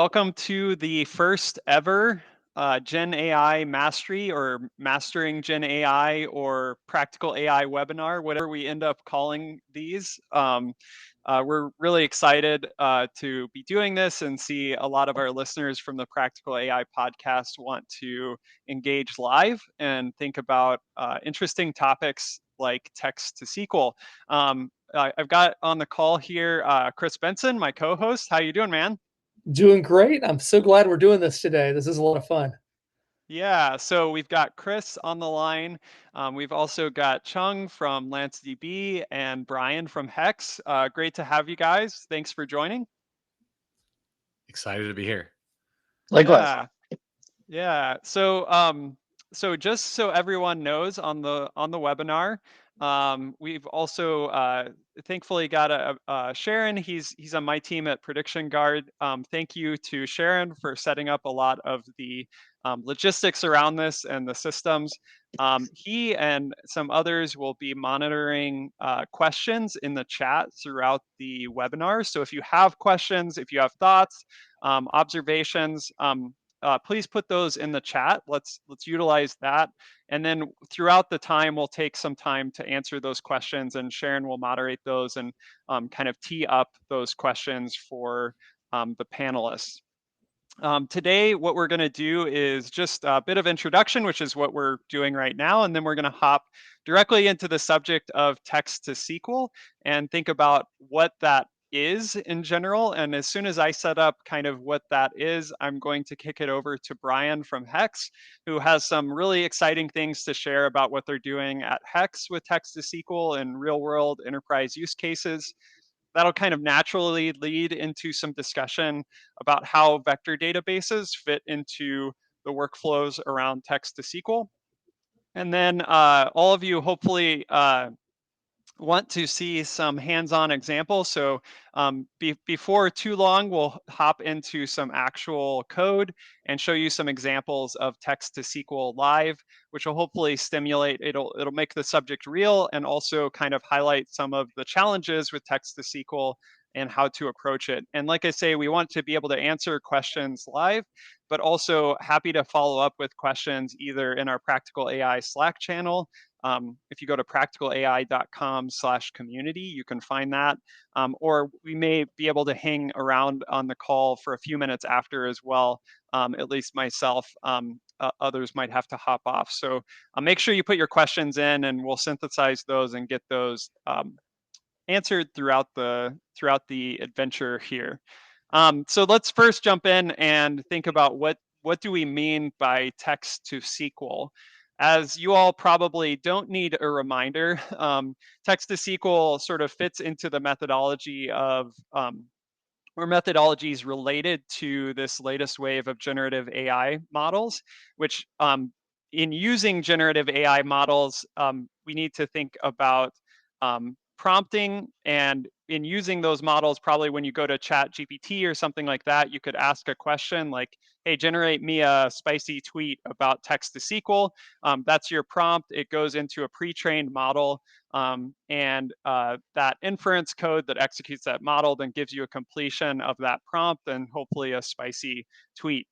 welcome to the first ever Gen AI Mastery or Mastering Gen AI or Practical AI webinar, whatever we end up calling these. We're really excited to be doing this and see a lot of our listeners from the Practical AI podcast want to engage live and think about interesting topics like text to SQL. I've got on the call here Chris Benson, my co-host. How you doing, man? Doing great. I'm so glad we're doing this today. This is a lot of fun. Yeah, so we've got Chris on the line. We've also got Chung from LanceDB and Brian from Hex. Great to have you guys. Thanks for joining. Excited to be here. Likewise. Yeah, yeah. So just so everyone knows on the webinar, we've also thankfully got a Sharon. He's on my team at Prediction Guard. Thank you to Sharon for setting up a lot of the logistics around this and the systems. He and some others will be monitoring questions in the chat throughout the webinar. So if you have questions, if you have thoughts, observations, please put those in the chat. Let's utilize that. And then throughout the time, we'll take some time to answer those questions, and Sharon will moderate those and kind of tee up those questions for the panelists. Today, what we're going to do is just a bit of introduction, which is what we're doing right now, and then we're going to hop directly into the subject of text to SQL and think about what that is in general. And as soon as I set up kind of what that is, I'm going to kick it over to Brian from Hex, who has some really exciting things to share about what they're doing at Hex with text to SQL and real world enterprise use cases. That'll kind of naturally lead into some discussion about how vector databases fit into the workflows around text to SQL. And then all of you hopefully want to see some hands-on examples. So before too long, we'll hop into some actual code and show you some examples of text to SQL live, which will hopefully stimulate, it'll make the subject real and also kind of highlight some of the challenges with text to SQL and how to approach it. And like I say, we want to be able to answer questions live, but also happy to follow up with questions either in our Practical AI Slack channel. If you go to practicalai.com/community, you can find that. Or we may be able to hang around on the call for a few minutes after as well. At least myself, others might have to hop off. So make sure you put your questions in and we'll synthesize those and get those answered throughout the adventure here. So let's first jump in and think about what do we mean by text to SQL. As you all probably don't need a reminder, text to SQL sort of fits into the methodology of or methodologies related to this latest wave of generative AI models, which in using generative AI models, we need to think about prompting. And in using those models, probably when you go to Chat GPT or something like that, you could ask a question like, hey, generate me a spicy tweet about text to SQL. That's your prompt. It goes into a pre-trained model. And that inference code that executes that model then gives you a completion of that prompt and hopefully a spicy tweet.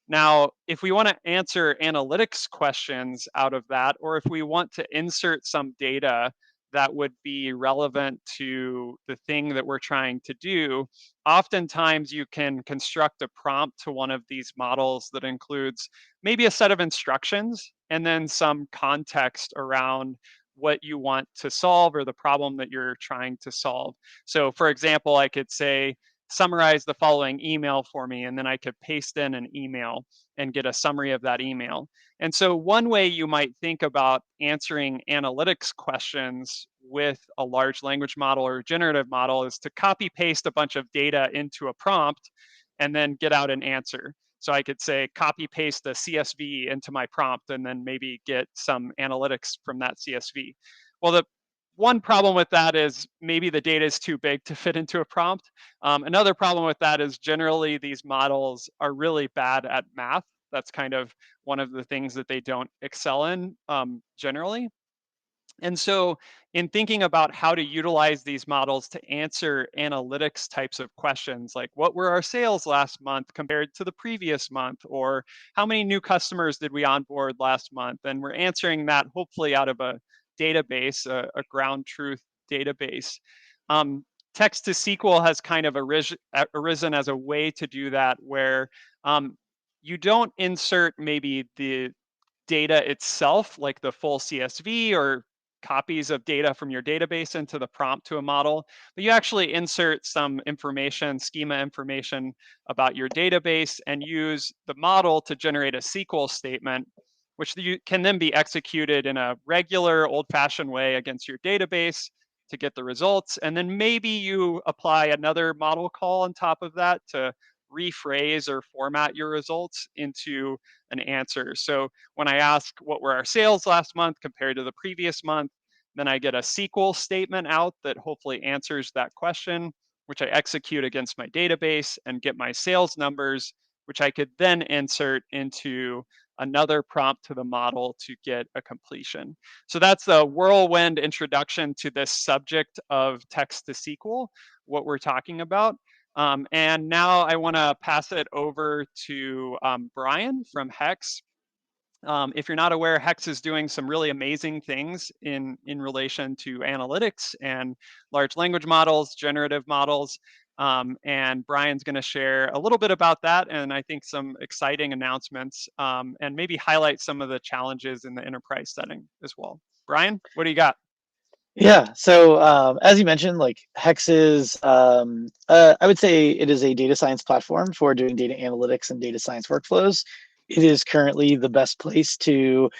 Now, if we want to answer analytics questions out of that, or if we want to insert some data that would be relevant to the thing that we're trying to do, oftentimes you can construct a prompt to one of these models that includes maybe a set of instructions and then some context around what you want to solve or the problem that you're trying to solve. So for example, I could say, summarize the following email for me, and then I could paste in an email and get a summary of that email. And so one way you might think about answering analytics questions with a large language model or generative model is to copy paste a bunch of data into a prompt and then get out an answer. So I could say copy paste a CSV into my prompt and then maybe get some analytics from that CSV. Well, the one problem with that is maybe the data is too big to fit into a prompt. Another problem with that is generally these models are really bad at math. That's kind of one of the things that they don't excel in generally. And so, in thinking about how to utilize these models to answer analytics types of questions, like what were our sales last month compared to the previous month, or how many new customers did we onboard last month? And we're answering that hopefully out of a database, a ground truth database. Um, Text to SQL has kind of arisen as a way to do that, where you don't insert maybe the data itself, like the full CSV or copies of data from your database into the prompt to a model, but you actually insert some information, schema information about your database and use the model to generate a SQL statement, which you can then be executed in a regular old-fashioned way against your database to get the results. And then maybe you apply another model call on top of that to rephrase or format your results into an answer. So when I ask what were our sales last month compared to the previous month, then I get a SQL statement out that hopefully answers that question, which I execute against my database and get my sales numbers, which I could then insert into another prompt to the model to get a completion. So that's the whirlwind introduction to this subject of text to SQL, what we're talking about. And now I want to pass it over to Brian from Hex. If you're not aware, Hex is doing some really amazing things in relation to analytics and large language models, generative models. And Brian's going to share a little bit about that, and I think some exciting announcements, and maybe highlight some of the challenges in the enterprise setting as well. Brian, what do you got? Yeah, so as you mentioned, like Hex is, I would say it is a data science platform for doing data analytics and data science workflows. It is currently the best place to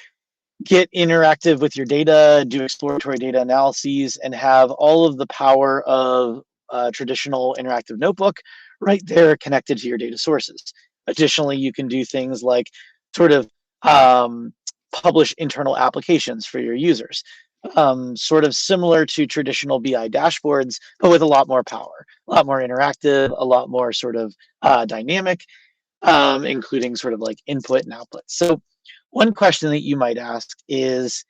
get interactive with your data, do exploratory data analyses, and have all of the power of a traditional interactive notebook right there connected to your data sources. Additionally, you can do things like sort of publish internal applications for your users. Sort of similar to traditional BI dashboards, but with a lot more power, a lot more interactive, a lot more sort of dynamic, including sort of like input and output. So one question that you might ask is,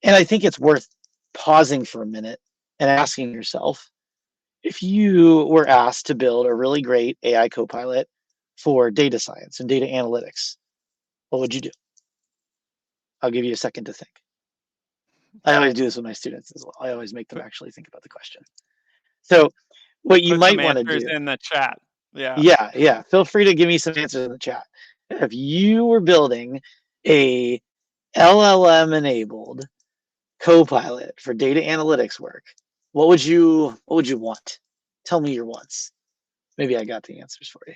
and I think it's worth pausing for a minute and asking yourself, if you were asked to build a really great AI copilot for data science and data analytics, what would you do? I'll give you a second to think. I always do this with my students as well. I always make them actually think about the question. So what you Put some might want to answers do, in the chat. Yeah. yeah, feel free to give me some answers in the chat. If you were building a LLM enabled copilot for data analytics work, what would you want? Tell me your wants. Maybe I got the answers for you.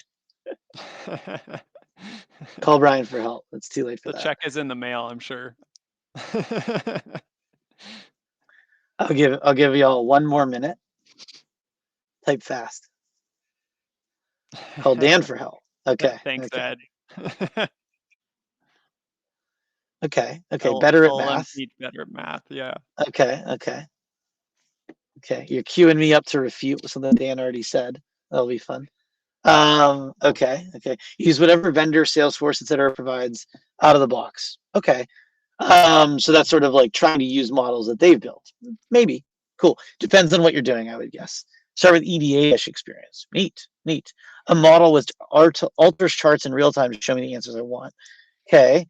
Call Brian for help. It's too late for The that. check is in the mail, I'm sure. I'll give y'all one more minute. Type fast. Call Dan for help. Okay. Thanks, Okay. Ed. Okay. Better at LLM math. teach better at math. Yeah. Okay. You're queuing me up to refute something Dan already said. That'll be fun. Okay. Use whatever vendor, Salesforce, etc. provides out of the box. Okay. So that's sort of like trying to use models that they've built. Maybe. Cool. Depends on what you're doing, I would guess. Start with EDA-ish experience. Neat. A model with alters charts in real time to show me the answers I want. Okay.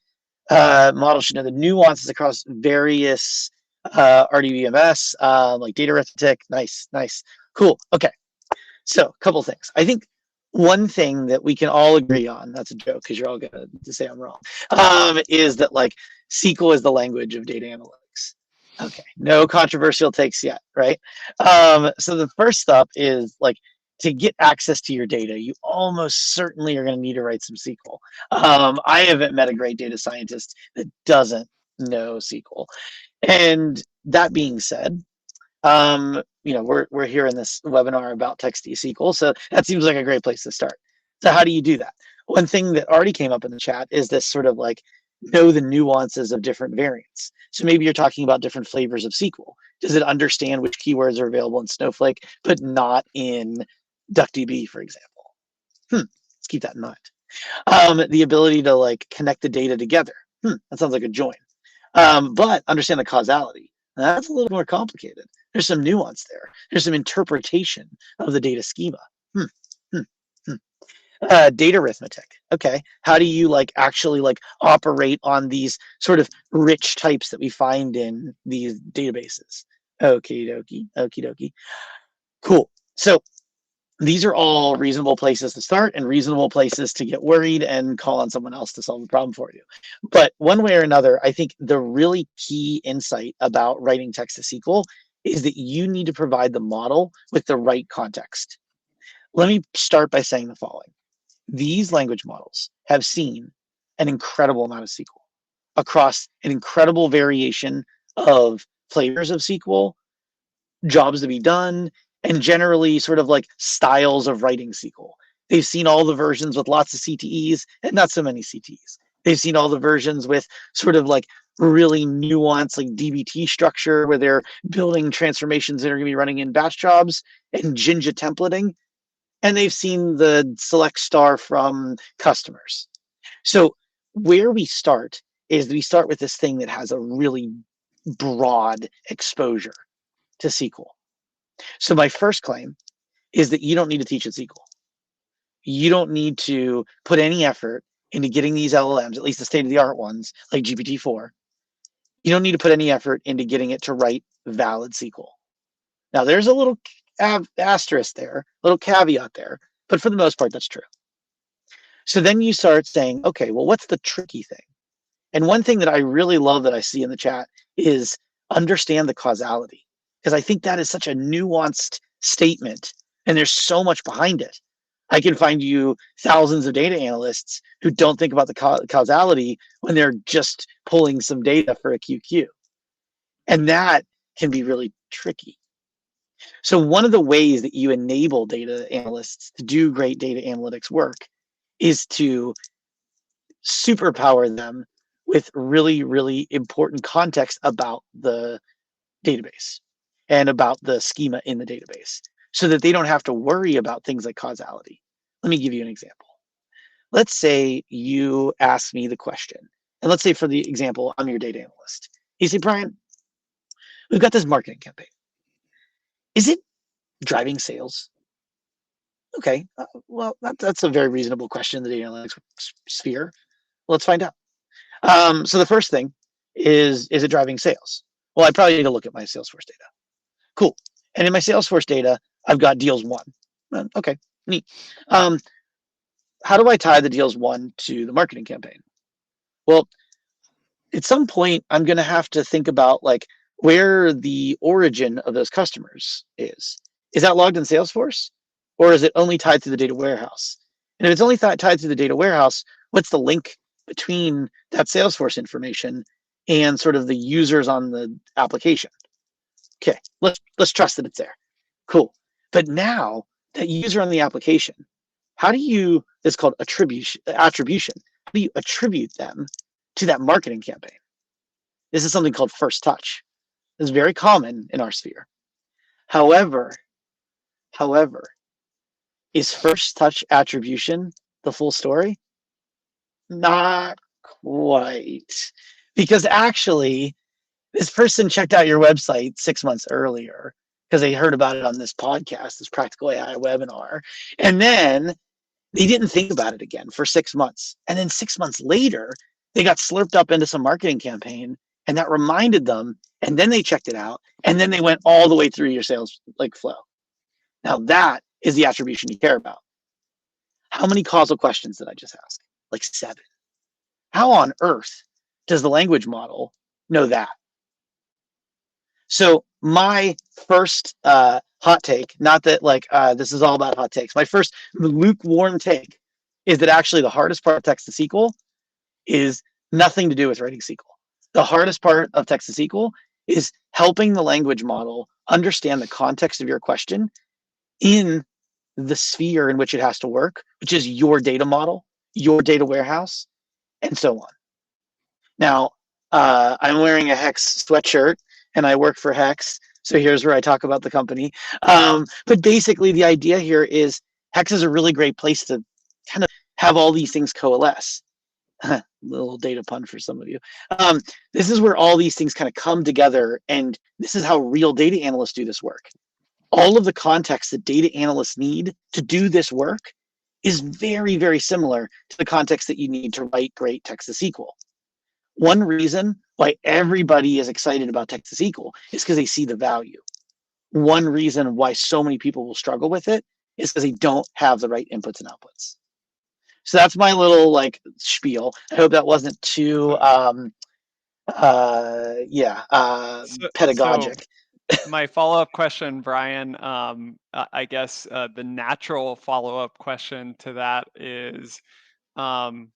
Model should know the nuances across various RDBMS, like data arithmetic. Nice. Cool. Okay. So a couple things. I think one thing that we can all agree on, that's a joke because you're all going to say I'm wrong, is that like SQL is the language of data analytics. Okay, no controversial takes yet, right? So the first step is like to get access to your data, you almost certainly are going to need to write some SQL. I haven't met a great data scientist that doesn't know SQL. And that being said, we're here in this webinar about text-to-SQL, so that seems like a great place to start. So how do you do that? One thing that already came up in the chat is this sort of like know the nuances of different variants. So maybe you're talking about different flavors of SQL. Does it understand which keywords are available in Snowflake, but not in DuckDB, for example? Let's keep that in mind. The ability to like connect the data together. That sounds like a join. But understand the causality. That's a little more complicated. There's some nuance there. There's some interpretation of the data schema. Hmm. Hmm. Hmm. Data arithmetic. Okay. How do you like actually like operate on these sort of rich types that we find in these databases? Okie dokie. Okie dokie. Cool. So these are all reasonable places to start and reasonable places to get worried and call on someone else to solve the problem for you. But one way or another, I think the really key insight about writing text to SQL is that you need to provide the model with the right context. Let me start by saying the following. These language models have seen an incredible amount of SQL across an incredible variation of flavors of SQL, jobs to be done, and generally sort of like styles of writing SQL. They've seen all the versions with lots of CTEs and not so many CTEs. They've seen all the versions with sort of like really nuanced like DBT structure where they're building transformations that are going to be running in batch jobs and Jinja templating. And they've seen the select star from customers. So where we start is we start with this thing that has a really broad exposure to SQL. So my first claim is that you don't need to teach it SQL. You don't need to put any effort into getting these LLMs, at least the state-of-the-art ones, like GPT-4. You don't need to put any effort into getting it to write valid SQL. Now, there's a little asterisk there, a little caveat there, but for the most part, that's true. So then you start saying, okay, well, what's the tricky thing? And one thing that I really love that I see in the chat is understand the causality, because I think that is such a nuanced statement and there's so much behind it. I can find you thousands of data analysts who don't think about the causality when they're just pulling some data for a QQ. And that can be really tricky. So one of the ways that you enable data analysts to do great data analytics work is to superpower them with really, really important context about the database and about the schema in the database so that they don't have to worry about things like causality. Let me give you an example. Let's say you ask me the question, and let's say for the example, I'm your data analyst. You say, Brian, we've got this marketing campaign. Is it driving sales? Okay, well, that's a very reasonable question in the data analytics sphere. Let's find out. So the first thing is it driving sales? Well, I probably need to look at my Salesforce data. Cool. And in my Salesforce data, I've got deals won. Okay, neat. How do I tie the deals won to the marketing campaign? Well, at some point, I'm going to have to think about like where the origin of those customers is. Is that logged in Salesforce? Or is it only tied to the data warehouse? And if it's only tied to the data warehouse, what's the link between that Salesforce information and sort of the users on the application? Okay, let's trust that it's there. Cool. But now that user on the application, how do you, it's called attribution. How do you attribute them to that marketing campaign? This is something called first touch. It's very common in our sphere. However, is first touch attribution the full story? Not quite. Because actually, this person checked out your website 6 months earlier because they heard about it on this podcast, this Practical AI webinar. And then they didn't think about it again for 6 months. And then 6 months later, they got slurped up into some marketing campaign and that reminded them. And then they checked it out. And then they went all the way through your sales like flow. Now that is the attribution you care about. How many causal questions did I just ask? Like 7. How on earth does the language model know that? So my first hot take, not that like this is all about hot takes, my first lukewarm take is that actually the hardest part of text-to-SQL is nothing to do with writing SQL. The hardest part of text-to-SQL is helping the language model understand the context of your question in the sphere in which it has to work, which is your data model, your data warehouse, and so on. Now, I'm wearing a Hex sweatshirt and I work for Hex. So here's where I talk about the company. But basically the idea here is Hex is a really great place to kind of have all these things coalesce. Little data pun for some of you. This is where all these things kind of come together, and this is how real data analysts do this work. All of the context that data analysts need to do this work is very, very similar to the context that you need to write great Text-to-SQL. One reason why everybody is excited about Text-to-SQL is because they see the value. One reason why so many people will struggle with it is because they don't have the right inputs and outputs. So that's my little like spiel. I hope that wasn't too So pedagogic. my follow-up question, Brian, I guess the natural follow-up question to that is, um,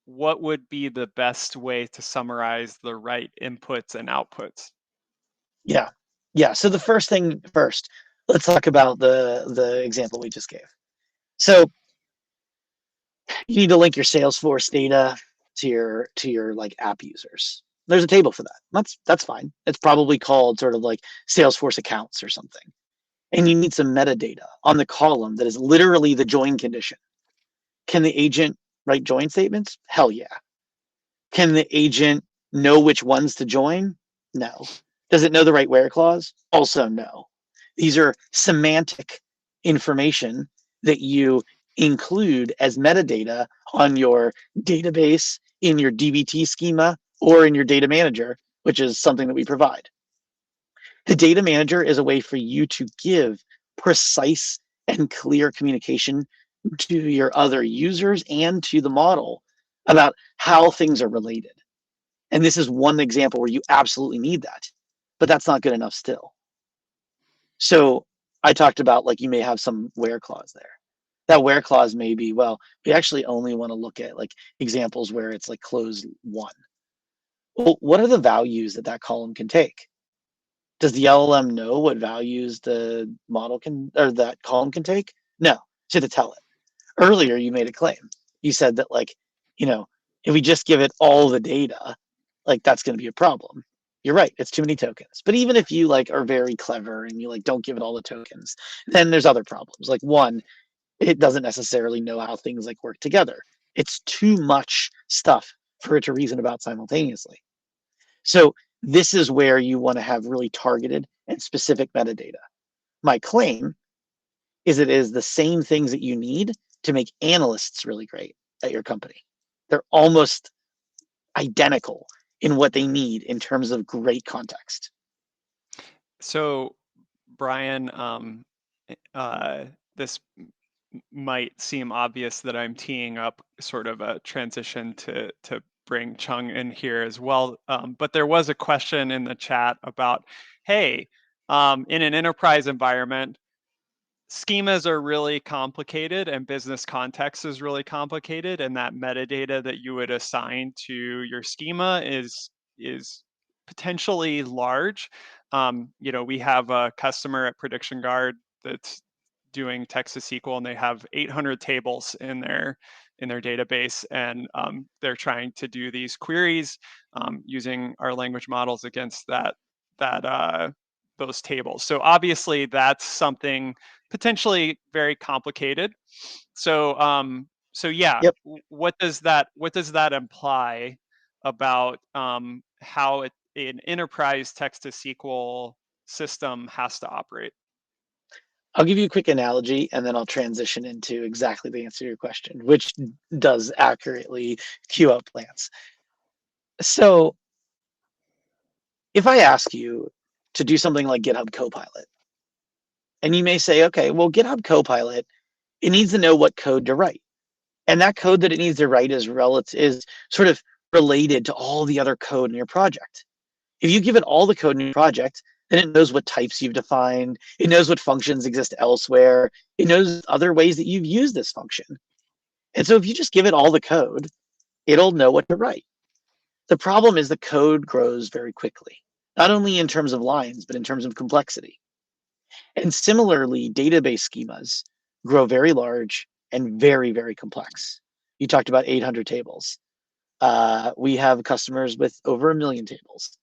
what would be the best way to summarize the right inputs and outputs? Yeah. Yeah. So the first thing first, let's talk about the example we just gave. So you need to link your Salesforce data to your like app users. There's a table for that. That's fine. It's probably called sort of like Salesforce accounts or something. And you need some metadata on the column that is literally the join condition. Can the agent write join statements? Hell yeah. Can the agent know which ones to join? No. Does it know the right where clause? Also no. These are semantic information that you include as metadata on your database, in your DBT schema, or in your data manager, which is something that we provide. The data manager is a way for you to give precise and clear communication to your other users and to the model about how things are related. And this is one example where you absolutely need that, but that's not good enough still. So I talked about like you may have some where clause there. That where clause may be, well, we actually only want to look at like examples where it's like close one. Well, what are the values that that column can take? Does the LLM know what values the model can or that column can take? No, so to tell it. Earlier, you made a claim. You said that like, you know, if we just give it all the data, like that's going to be a problem. You're right. It's too many tokens. But even if you like are very clever and you like don't give it all the tokens, then there's other problems. Like one, it doesn't necessarily know how things like work together. It's too much stuff for it to reason about simultaneously. So this is where you want to have really targeted and specific metadata. My claim is it is the same things that you need to make analysts really great at your company. They're almost identical in what they need in terms of great context. So, Brian, this might seem obvious that I'm teeing up sort of a transition to bring Chung in here as well. But there was a question in the chat about, hey, in an enterprise environment, schemas are really complicated and business context is really complicated, and that metadata that you would assign to your schema is potentially large. We have a customer at Prediction Guard that's doing Text-to-SQL, and they have 800 tables in their database, and they're trying to do these queries using our language models against those tables. So obviously, that's something potentially very complicated. So yeah, Yep. what does that imply about how an enterprise Text-to-SQL system has to operate? I'll give you a quick analogy and then I'll transition into exactly the answer to your question, which does accurately queue up plants. So if I ask you to do something like GitHub Copilot, and you may say, okay, well, GitHub Copilot, it needs to know what code to write. And that code that it needs to write is sort of related to all the other code in your project. If you give it all the code in your project, then it knows what types you've defined. It knows what functions exist elsewhere. It knows other ways that you've used this function. And so if you just give it all the code, it'll know what to write. The problem is the code grows very quickly, not only in terms of lines, but in terms of complexity. And similarly, database schemas grow very large and very, very complex. You talked about 800 tables. We have customers with over 1 million tables.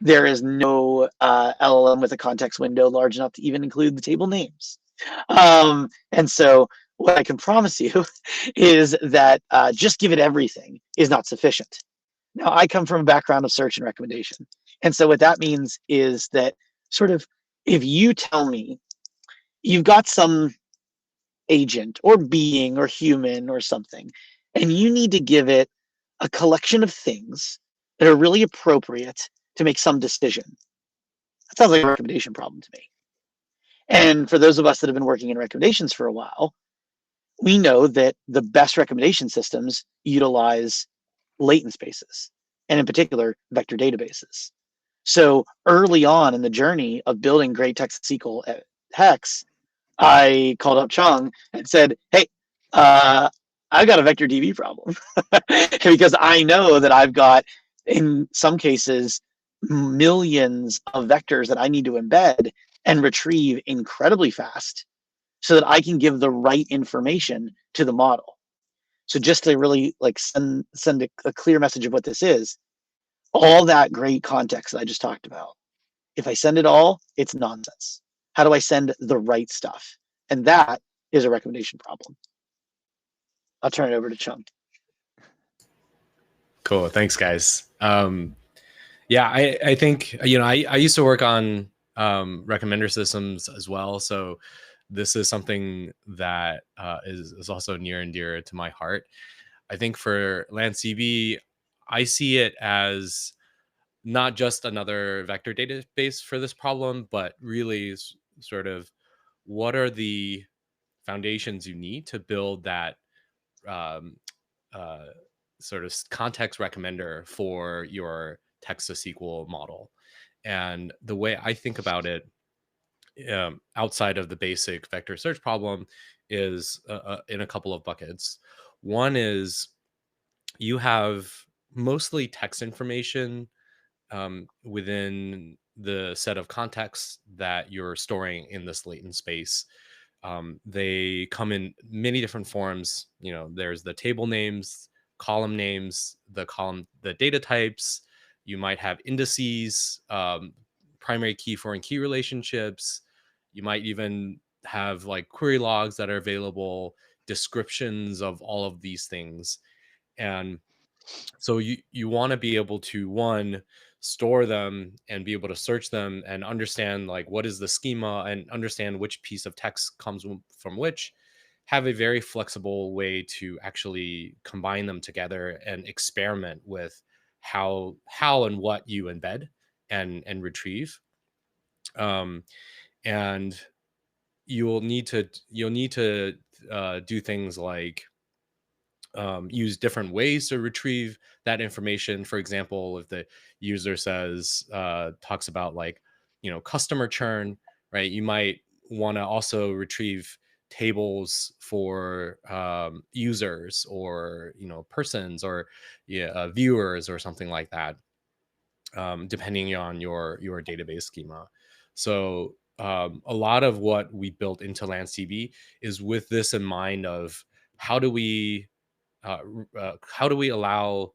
There is no LLM with a context window large enough to even include the table names. And so What I can promise you is that just give it everything is not sufficient. Now, I come from a background of search and recommendation. And so what that means is that sort of if you tell me you've got some agent or being or human or something, and you need to give it a collection of things that are really appropriate to make some decision, that sounds like a recommendation problem to me. And for those of us that have been working in recommendations for a while, we know that the best recommendation systems utilize latent spaces, and in particular, vector databases. So early on in the journey of building great Text-to-SQL at Hex, I called up Chung and said, hey, I've got a vector DB problem because I know that I've got, in some cases, millions of vectors that I need to embed and retrieve incredibly fast so that I can give the right information to the model. So just to really like send a clear message of what this is, all that great context that I just talked about, if I send it all, it's nonsense. How do I send the right stuff? And that is a recommendation problem. I'll turn it over to Chung. Cool. Thanks, guys. Yeah, I think, you know, I used to work on recommender systems as well. So this is something that is also near and dear to my heart. I think for LandCB, I see it as not just another vector database for this problem, but really sort of what are the foundations you need to build that um, uh, sort of context recommender for your text-to-SQL model. And the way I think about it, outside of the basic vector search problem, is in a couple of buckets. One is you have mostly text information within the set of contexts that you're storing in this latent space. They come in many different forms. You know, there's the table names, column names, the data types. You might have indices, primary key, foreign key relationships. You might even have like query logs that are available, descriptions of all of these things. And so you want to be able to, one, store them and be able to search them and understand like what is the schema and understand which piece of text comes from which, have a very flexible way to actually combine them together and experiment with how and what you embed and retrieve. And you'll need to do things like use different ways to retrieve that information. For example, if the user says talks about like, you know, customer churn, right? You might want to also retrieve tables for users or, you know, persons or viewers or something like that, depending on your database schema. So a lot of what we built into LandCB is with this in mind of how do we allow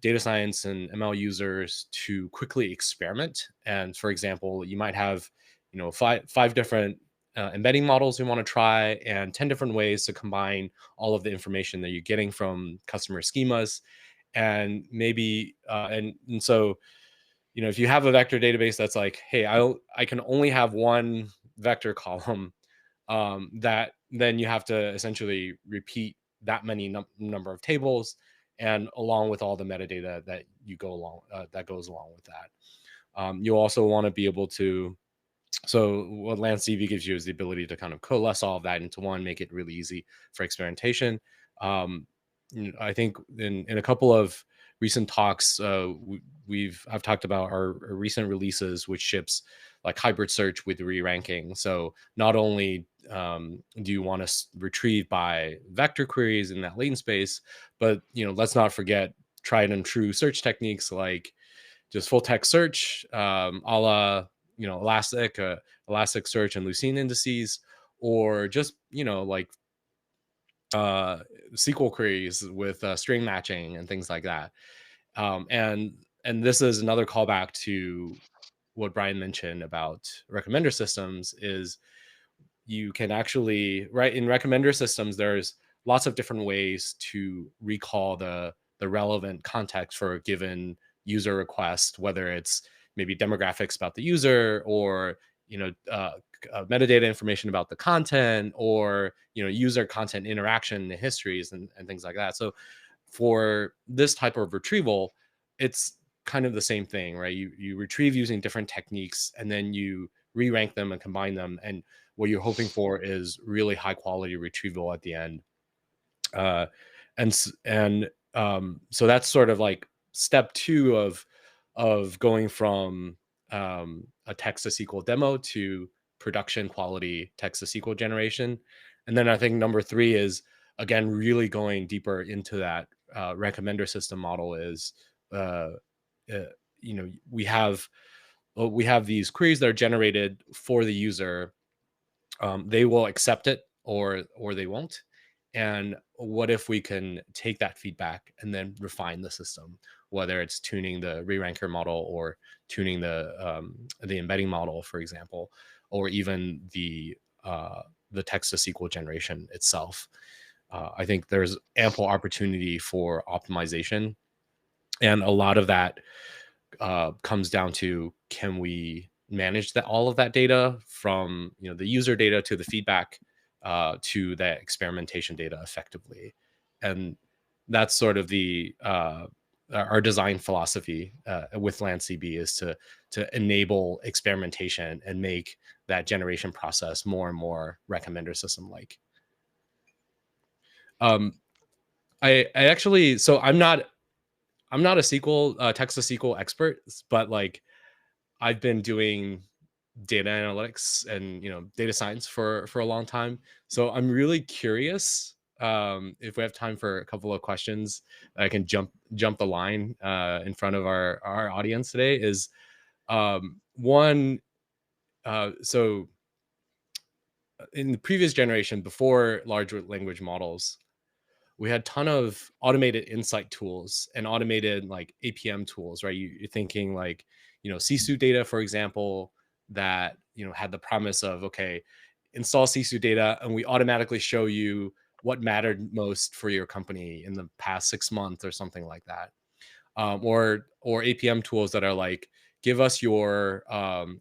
data science and ML users to quickly experiment? And for example, you might have, you know, five different embedding models we want to try and 10 different ways to combine all of the information that you're getting from customer schemas. And maybe, and so, you know, if you have a vector database that's like, hey, I can only have one vector column, that then you have to essentially repeat that many number of tables, and along with all the metadata that you go along that goes along with that. You also want to be able to, so what LandCB gives you is the ability to kind of coalesce all of that into one, make it really easy for experimentation. I think in a couple of recent talks, I've talked about our recent releases, which ships like hybrid search with re-ranking. So not only do you want to retrieve by vector queries in that latent space, but, you know, let's not forget tried and true search techniques like just full text search, a la, you know, Elasticsearch and Lucene indices, or just, you know, like SQL queries with string matching and things like that. And this is another callback to what Brian mentioned about recommender systems is you can actually, right, in recommender systems, there's lots of different ways to recall the relevant context for a given user request, whether it's maybe demographics about the user, or metadata information about the content, or user content interaction histories and things like that. So for this type of retrieval, it's kind of the same thing, right? You retrieve using different techniques, and then you re-rank them and combine them, and what you're hoping for is really high quality retrieval at the end. uh, so that's sort of like step two of going from a text to SQL demo to production quality text to SQL generation. And then I think number three is, again, really going deeper into that recommender system model. Is uh, we have these queries that are generated for the user. They will accept it, or they won't. And what if we can take that feedback and then refine the system, whether it's tuning the re-ranker model, or tuning the embedding model, for example, or even the text to SQL generation itself. I think there's ample opportunity for optimization, and a lot of that comes down to, can we manage all of that data, from the user data to the feedback to the experimentation data effectively. And that's sort of our design philosophy with LandCB, is to enable experimentation and make that generation process more and more recommender system like. I actually, so I'm not a SQL text to SQL expert, but like, I've been doing data analytics and data science for a long time. So I'm really curious. If we have time for a couple of questions, I can jump the line in front of our audience today. Is one. So in the previous generation, before large language models, we had a ton of automated insight tools and automated like APM tools, right? You're thinking like, CSU data, for example, that, had the promise of, okay, install CSU data and we automatically show you what mattered most for your company in the past 6 months or something like that. Or APM tools that are like, give us your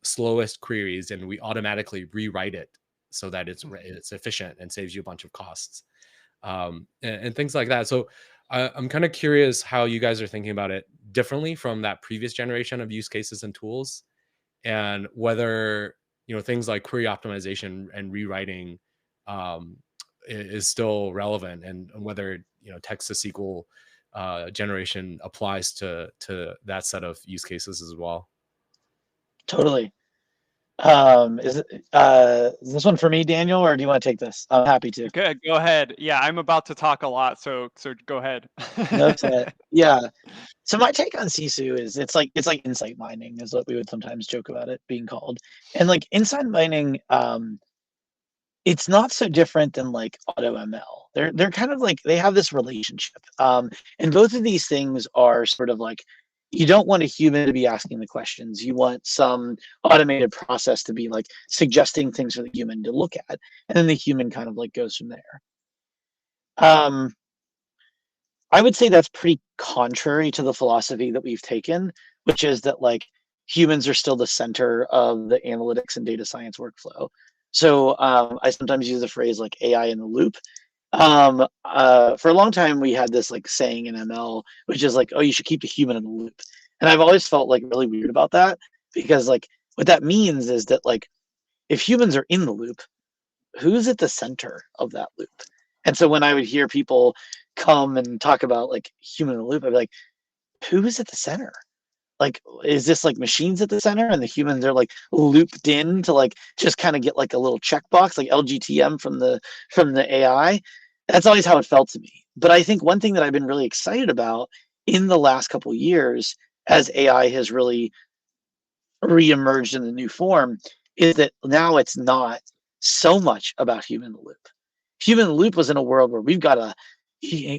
slowest queries and we automatically rewrite it so that it's efficient and saves you a bunch of costs. And things like that. So I'm kind of curious how you guys are thinking about it differently from that previous generation of use cases and tools, and whether things like query optimization and rewriting is still relevant, and whether text to SQL generation applies to that set of use cases as well. Totally. Is this one for me, Daniel, or do you want to take this? I'm happy to. Good, go ahead. Yeah, I'm about to talk a lot, so go ahead. Okay. Yeah. So my take on Sisu is it's like insight mining is what we would sometimes joke about it being called. And like insight mining, it's not so different than like auto ML. They're kind of like, they have this relationship. And both of these things are sort of like, you don't want a human to be asking the questions. You want some automated process to be like suggesting things for the human to look at, and then the human kind of like goes from there. I would say that's pretty contrary to the philosophy that we've taken, which is that like humans are still the center of the analytics and data science workflow. So I sometimes use the phrase like AI in the loop. For a long time, we had this like saying in ML, which is like, oh, you should keep the human in the loop. And I've always felt like really weird about that, because like what that means is that like if humans are in the loop, who's at the center of that loop? And so when I would hear people come and talk about like human in the loop, I'd be like, who is at the center? Like, is this like machines at the center and the humans are like looped in to like just kind of get like a little checkbox, like LGTM from the AI? That's always how it felt to me. But I think one thing that I've been really excited about in the last couple of years, as AI has really reemerged in the new form, is that now it's not so much about human in the loop. Human in the loop was in a world where we've got to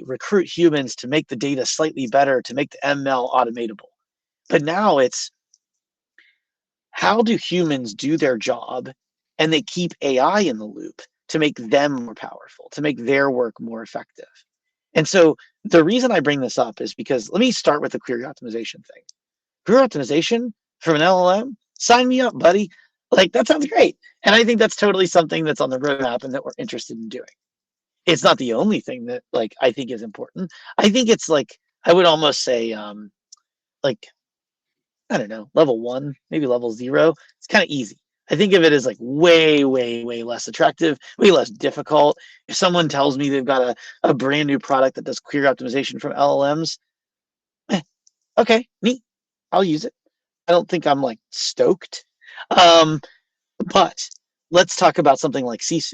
recruit humans to make the data slightly better, to make the ML automatable. But now it's, how do humans do their job and they keep AI in the loop to make them more powerful, to make their work more effective. And so the reason I bring this up is because let me start with the query optimization thing. Query optimization from an LLM, sign me up, buddy. Like, that sounds great. And I think that's totally something that's on the roadmap and that we're interested in doing. It's not the only thing that like I think is important. I think it's like, I would almost say like, I don't know, level 1, maybe level 0. It's kind of easy. I think of it as like way, way, way less attractive, way less difficult. If someone tells me they've got a brand new product that does query optimization from LLMs, okay, neat. I'll use it. I don't think I'm like stoked. Um, but let's talk about something like Sisu.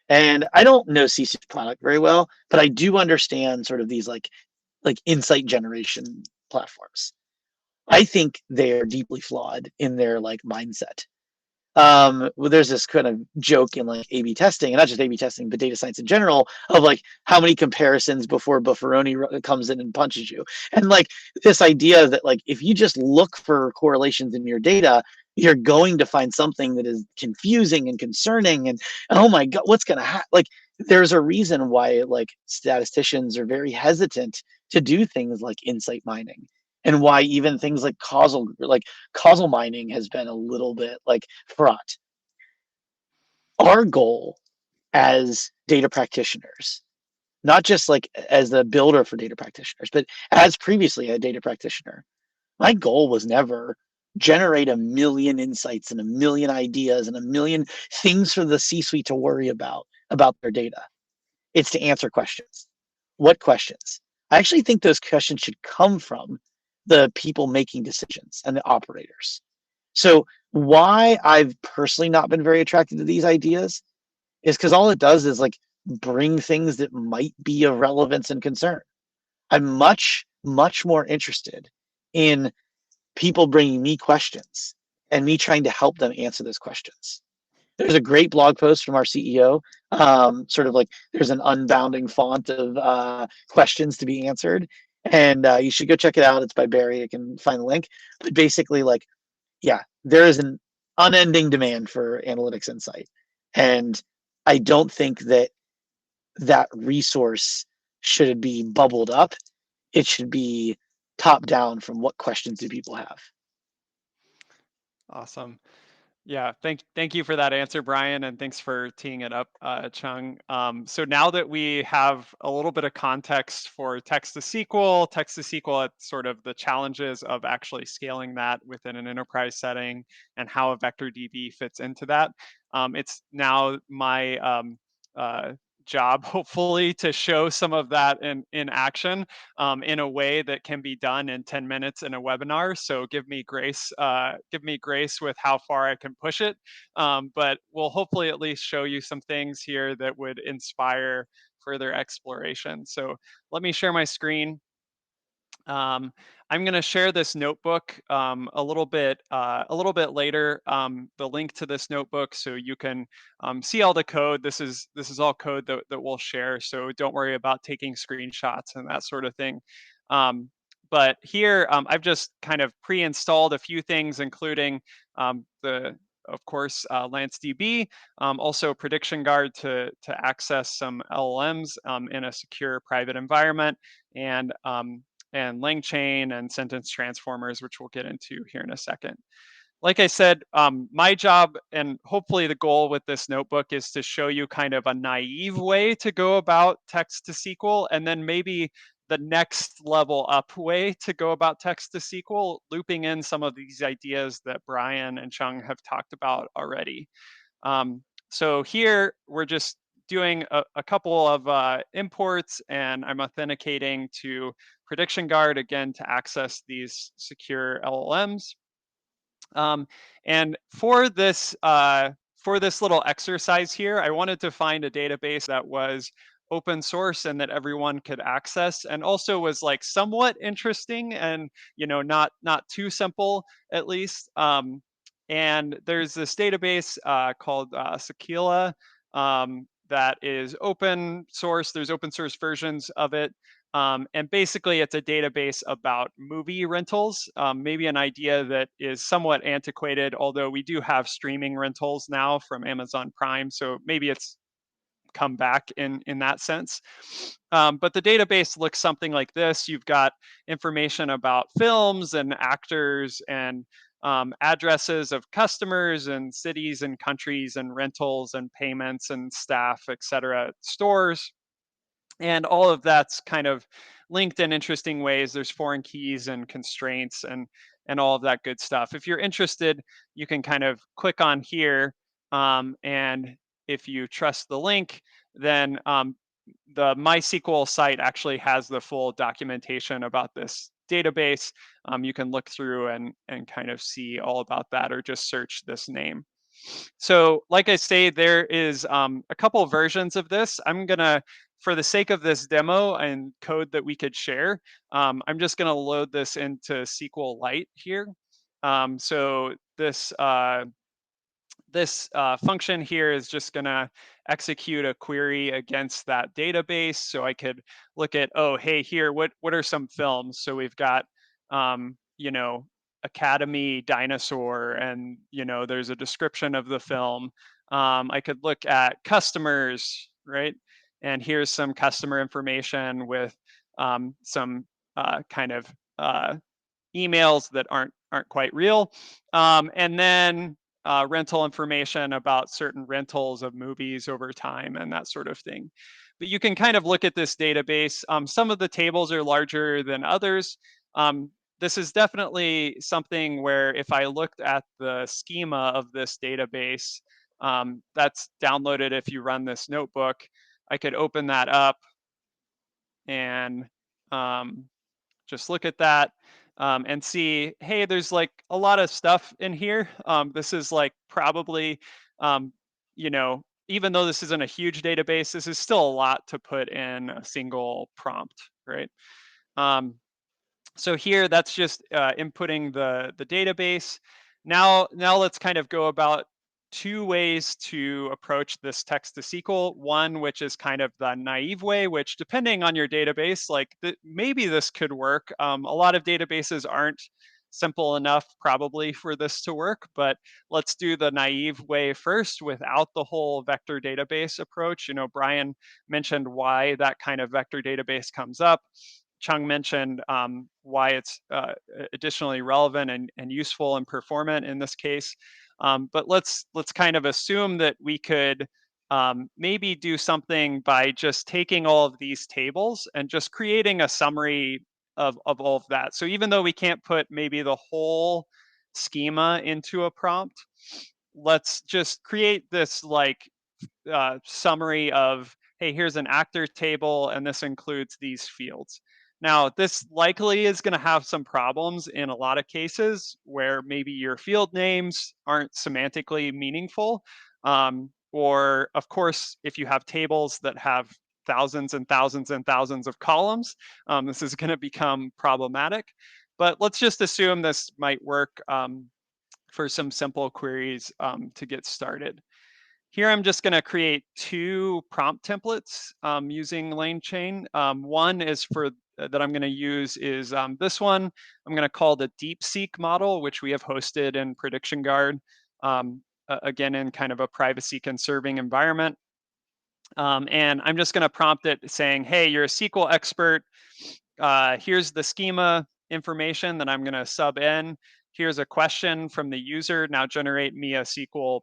And I don't know Sisu's product very well, but I do understand sort of these like insight generation platforms. I think they're deeply flawed in their like mindset. Well, there's this kind of joke in like A/B testing, and not just A/B testing, but data science in general, of like how many comparisons before Bufferoni comes in and punches you, and like this idea that like if you just look for correlations in your data, you're going to find something that is confusing and concerning, and oh my god, what's gonna happen? Like, there's a reason why like statisticians are very hesitant to do things like insight mining, and why even things like causal mining has been a little bit like fraught. Our goal as data practitioners, not just like as the builder for data practitioners, but as previously a data practitioner, my goal was never generate a million insights and a million ideas and a million things for the C-suite to worry about their data. It's to answer questions. What questions? I actually think those questions should come from the people making decisions and the operators. So why I've personally not been very attracted to these ideas is because all it does is like bring things that might be of relevance and concern. I'm much, much more interested in people bringing me questions and me trying to help them answer those questions. There's a great blog post from our CEO, sort of like there's an unbounding font of questions to be answered. And you should go check it out. It's by Barry. You can find the link. But basically, like, yeah, there is an unending demand for analytics insight. And I don't think that that resource should be bubbled up. It should be top down from what questions do people have. Awesome. Yeah, thank you for that answer, Brian, and thanks for teeing it up, Chung. So now that we have a little bit of context for text to SQL at sort of the challenges of actually scaling that within an enterprise setting and how a vector DB fits into that, it's now my job, hopefully, to show some of that in action in a way that can be done in 10 minutes in a webinar. So give me grace with how far I can push it. But we'll hopefully at least show you some things here that would inspire further exploration. So let me share my screen. I'm going to share this notebook a little bit later. The link to this notebook, so you can see all the code. This is all code that we'll share. So don't worry about taking screenshots and that sort of thing. But here I've just kind of pre-installed a few things, including of course, LanceDB, also Prediction Guard to access some LLMs in a secure private environment, and LangChain and sentence transformers, which we'll get into here in a second. Like I said, my job and hopefully the goal with this notebook is to show you kind of a naive way to go about text-to-SQL, and then maybe the next level up way to go about text-to-SQL, looping in some of these ideas that Brian and Chung have talked about already. So here we're just doing a couple of imports, and I'm authenticating to Prediction Guard again to access these secure LLMs. And for this little exercise here, I wanted to find a database that was open source and that everyone could access, and also was like somewhat interesting and not too simple at least. And there's this database called Sequila that is open source. There's open source versions of it. And basically, it's a database about movie rentals, maybe an idea that is somewhat antiquated, although we do have streaming rentals now from Amazon Prime. So maybe it's come back in that sense. But the database looks something like this. You've got information about films and actors and addresses of customers and cities and countries and rentals and payments and staff, et cetera, stores. And all of that's kind of linked in interesting ways. There's foreign keys and constraints and all of that good stuff. If you're interested, you can kind of click on here, and if you trust the link, then the MySQL site actually has the full documentation about this database. You can look through and kind of see all about that, or just search this name. So like I say, there is a couple versions of this. I'm gonna, for the sake of this demo and code that we could share, I'm just gonna load this into SQLite here. So this function here is just going to execute a query against that database. So I could look at, oh, hey, here, what are some films? So we've got, you know, Academy Dinosaur, and, you know, there's a description of the film. I could look at customers, right? And here's some customer information with some kind of emails that aren't quite real, and then rental information about certain rentals of movies over time and that sort of thing. But you can kind of look at this database. Some of the tables are larger than others. This is definitely something where if I looked at the schema of this database, that's downloaded if you run this notebook, I could open that up and just look at that, and see, hey, there's like a lot of stuff in here. This is like probably, um, you know, even though this isn't a huge database, this is still a lot to put in a single prompt, right? Um, so here, that's just inputting the database. Now let's kind of go about two ways to approach this text to SQL. One, which is kind of the naive way, which depending on your database, like maybe this could work. A lot of databases aren't simple enough probably for this to work, but let's do the naive way first without the whole vector database approach. You know, Brian mentioned why that kind of vector database comes up. Chung mentioned why it's additionally relevant and useful and performant in this case. But let's kind of assume that we could maybe do something by just taking all of these tables and just creating a summary of all of that. So even though we can't put maybe the whole schema into a prompt, let's just create this like summary of, hey, here's an actor table, and this includes these fields. Now, this likely is going to have some problems in a lot of cases where maybe your field names aren't semantically meaningful. Or, of course, if you have tables that have thousands and thousands and thousands of columns, this is going to become problematic. But let's just assume this might work for some simple queries to get started. Here, I'm just going to create two prompt templates using LangChain. One is for that I'm going to use is this one. I'm going to call the DeepSeek model, which we have hosted in Prediction Guard, again in kind of a privacy conserving environment. And I'm just going to prompt it saying, hey, you're a SQL expert. Here's the schema information that I'm going to sub in. Here's a question from the user. Now generate me a SQL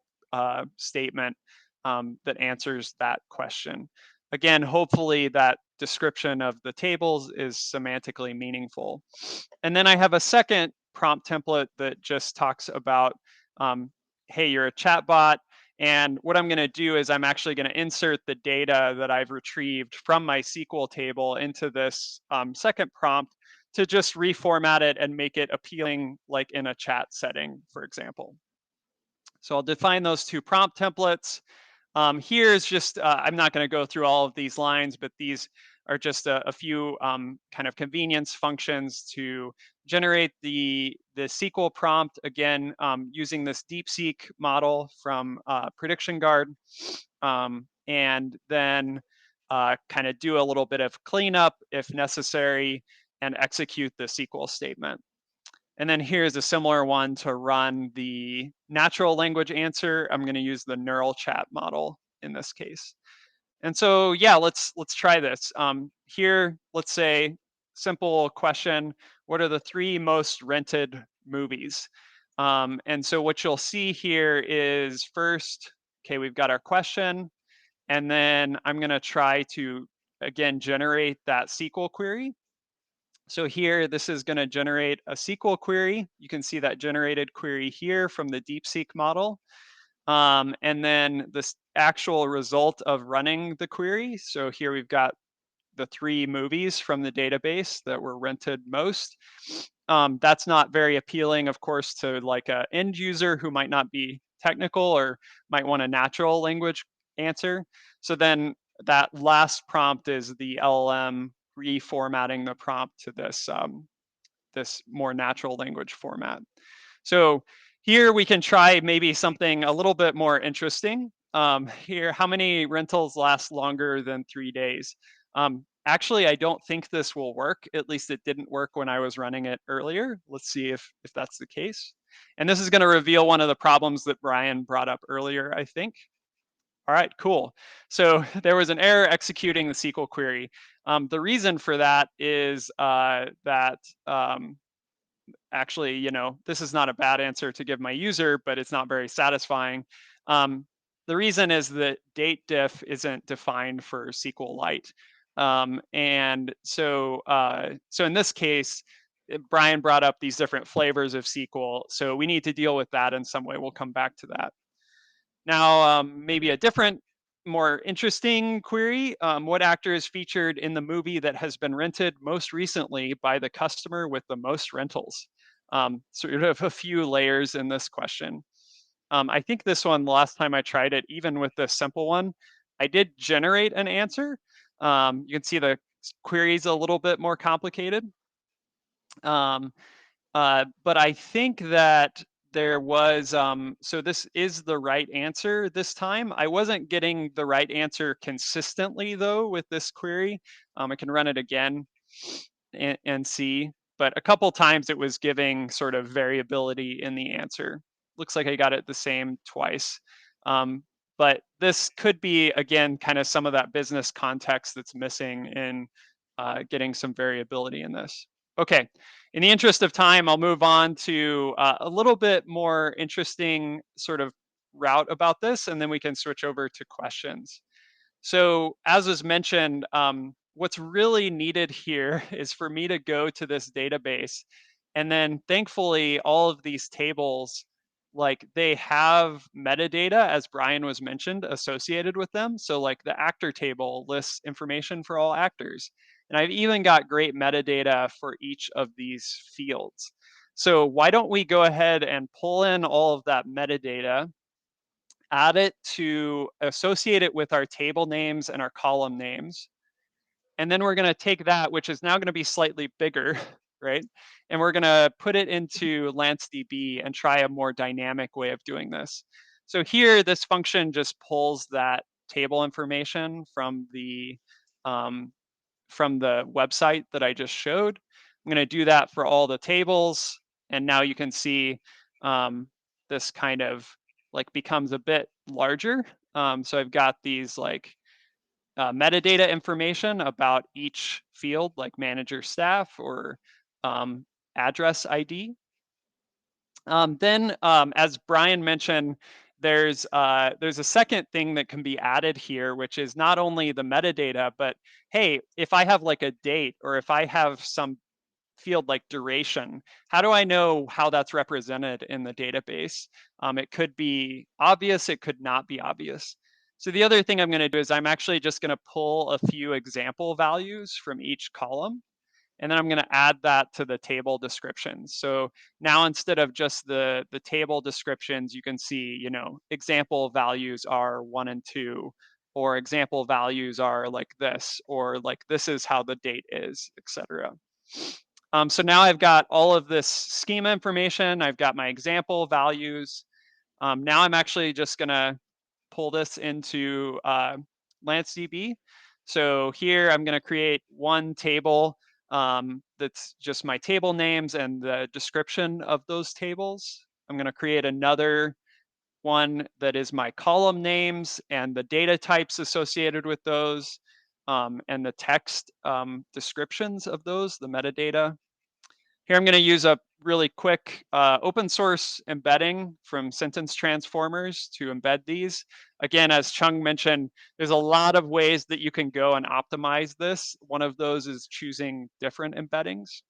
statement that answers that question. Again, hopefully that description of the tables is semantically meaningful. And then I have a second prompt template that just talks about, hey, you're a chatbot. And what I'm going to do is I'm actually going to insert the data that I've retrieved from my SQL table into this second prompt to just reformat it and make it appealing like in a chat setting, for example. So I'll define those two prompt templates. Here's just, I'm not going to go through all of these lines, but these are just a few kind of convenience functions to generate the SQL prompt, again, using this DeepSeek model from Prediction Guard. And then kind of do a little bit of cleanup if necessary and execute the SQL statement. And then here's a similar one to run the natural language answer. I'm going to use the neural chat model in this case. And so, yeah, let's try this. Here, let's say, simple question: what are the 3 most rented movies? And so what you'll see here is first, okay, we've got our question, and then I'm going to try to again generate that SQL query. So here, this is going to generate a SQL query. You can see that generated query here from the DeepSeek model. And then this actual result of running the query. So here we've got the 3 movies from the database that were rented most. That's not very appealing, of course, to like an end user who might not be technical or might want a natural language answer. So then that last prompt is the LLM reformatting the prompt to this this more natural language format. So here we can try maybe something a little bit more interesting. Here, how many rentals last longer than 3 days? Actually, I don't think this will work. At least it didn't work when I was running it earlier. Let's see if that's the case. And this is going to reveal one of the problems that Brian brought up earlier, I think. All right, cool. So there was an error executing the SQL query. The reason for that is that actually, this is not a bad answer to give my user, but it's not very satisfying. The reason is that date diff isn't defined for SQLite. And so, so in this case, Brian brought up these different flavors of SQL. So we need to deal with that in some way. We'll come back to that. Now, maybe a different, more interesting query. What actor is featured in the movie that has been rented most recently by the customer with the most rentals? Sort of a few layers in this question. I think this one, the last time I tried it, even with this simple one, I did generate an answer. You can see the query's a little bit more complicated. But I think that there was, so this is the right answer this time. I wasn't getting the right answer consistently though with this query. I can run it again and see, but a couple times it was giving sort of variability in the answer. Looks like I got it the same twice. But this could be, again, kind of some of that business context that's missing in getting some variability in this. Okay, in the interest of time, I'll move on to a little bit more interesting sort of route about this, and then we can switch over to questions. So as was mentioned, what's really needed here is for me to go to this database. And then thankfully, all of these tables, like they have metadata, as Brian was mentioned, associated with them. So like the actor table lists information for all actors. And I've even got great metadata for each of these fields. So why don't we go ahead and pull in all of that metadata, add it to associate it with our table names and our column names. And then we're going to take that, which is now going to be slightly bigger, right? And we're going to put it into LanceDB and try a more dynamic way of doing this. So here, this function just pulls that table information from the website that I just showed. I'm going to do that for all the tables. And now you can see this kind of like becomes a bit larger. So I've got these like metadata information about each field, like manager, staff, or address ID. Then, as Brian mentioned, there's a second thing that can be added here, which is not only the metadata, but hey, if I have like a date or if I have some field like duration, how do I know how that's represented in the database? It could be obvious, it could not be obvious. So the other thing I'm going to do is I'm actually just going to pull a few example values from each column, and then I'm going to add that to the table descriptions. So now instead of just the table descriptions, you can see, example values are 1 and 2, or example values are like this, or like this is how the date is, etc. So now I've got all of this schema information. I've got my example values. Now I'm actually just going to pull this into LanceDB. So here I'm going to create one table that's just my table names and the description of those tables. I'm going to create another one that is my column names and the data types associated with those, and the text descriptions of those, the metadata. Here I'm going to use a really quick open source embedding from sentence transformers to embed these. Again, as Chung mentioned, there's a lot of ways that you can go and optimize this. One of those is choosing different embeddings.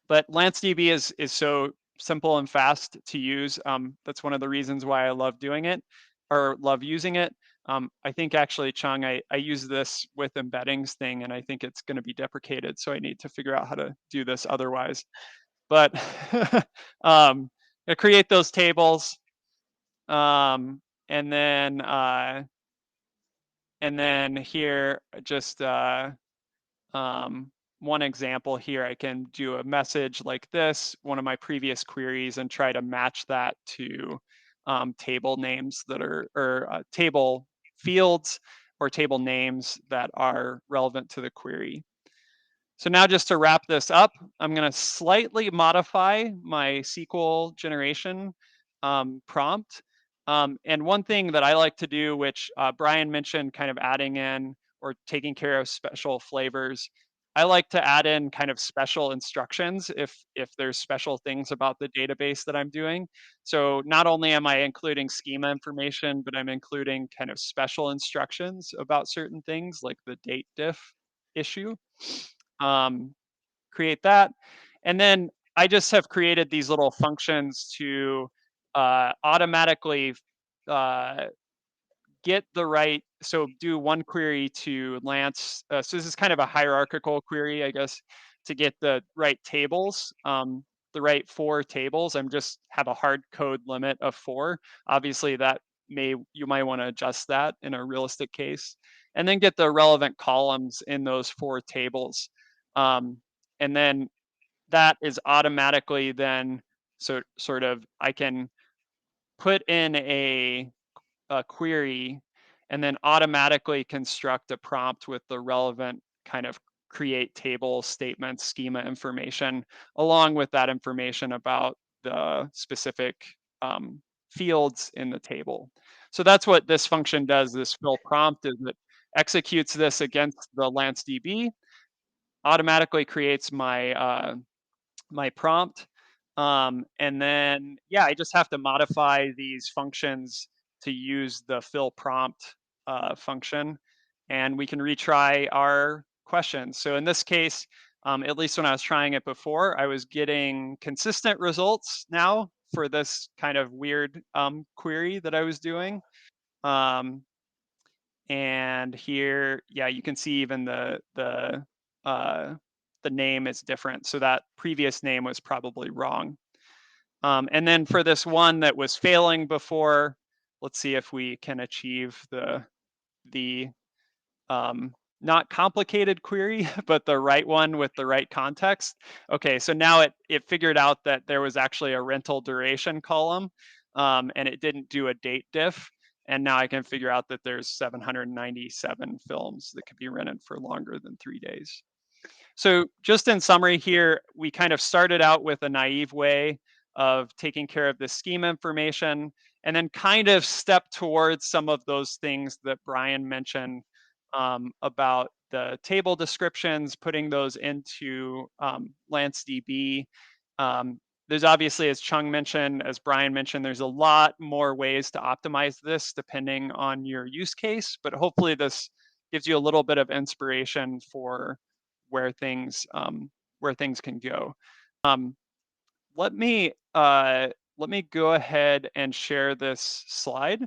But LanceDB is so simple and fast to use. That's one of the reasons why I love doing it or love using it. I think actually, Chung, I use this with embeddings thing, and I think it's going to be deprecated. So I need to figure out how to do this otherwise. But I create those tables, and then here just one example here, I can do a message like this, one of my previous queries, and try to match that to table names that are, or table fields or table names that are relevant to the query. So now just to wrap this up, I'm going to slightly modify my SQL generation prompt. And one thing that I like to do, which Brian mentioned, kind of adding in or taking care of special flavors, I like to add in kind of special instructions if there's special things about the database that I'm doing. So not only am I including schema information, but I'm including kind of special instructions about certain things like the date diff issue. Um, Create that. And then I just have created these little functions to automatically uh, get the right, so do one query to Lance. So this is kind of a hierarchical query, I guess, to get the right tables, the right 4 tables. I'm just have a hard code limit of 4. Obviously that you might want to adjust that in a realistic case, and then get the relevant columns in those 4 tables. And then that is automatically then, so sort of I can put in a query and then automatically construct a prompt with the relevant kind of create table statements, schema information, along with that information about the specific fields in the table. So that's what this function does, this fill prompt, is it executes this against the LanceDB, automatically creates my prompt. And then, yeah, I just have to modify these functions to use the fill prompt function, and we can retry our questions. So in this case, at least when I was trying it before, I was getting consistent results now for this kind of weird query that I was doing. And here, yeah, you can see even the name is different. So that previous name was probably wrong. And then for this one that was failing before, let's see if we can achieve the not complicated query, but the right one with the right context. Okay, so now it figured out that there was actually a rental duration column, and it didn't do a date diff. And now I can figure out that there's 797 films that could be rented for longer than 3 days. So just in summary here, we kind of started out with a naive way of taking care of the schema information, and then kind of stepped towards some of those things that Brian mentioned about the table descriptions, putting those into LanceDB. There's obviously, as Chung mentioned, as Brian mentioned, there's a lot more ways to optimize this depending on your use case, but hopefully this gives you a little bit of inspiration for where things can go. Um, let me go ahead and share this slide,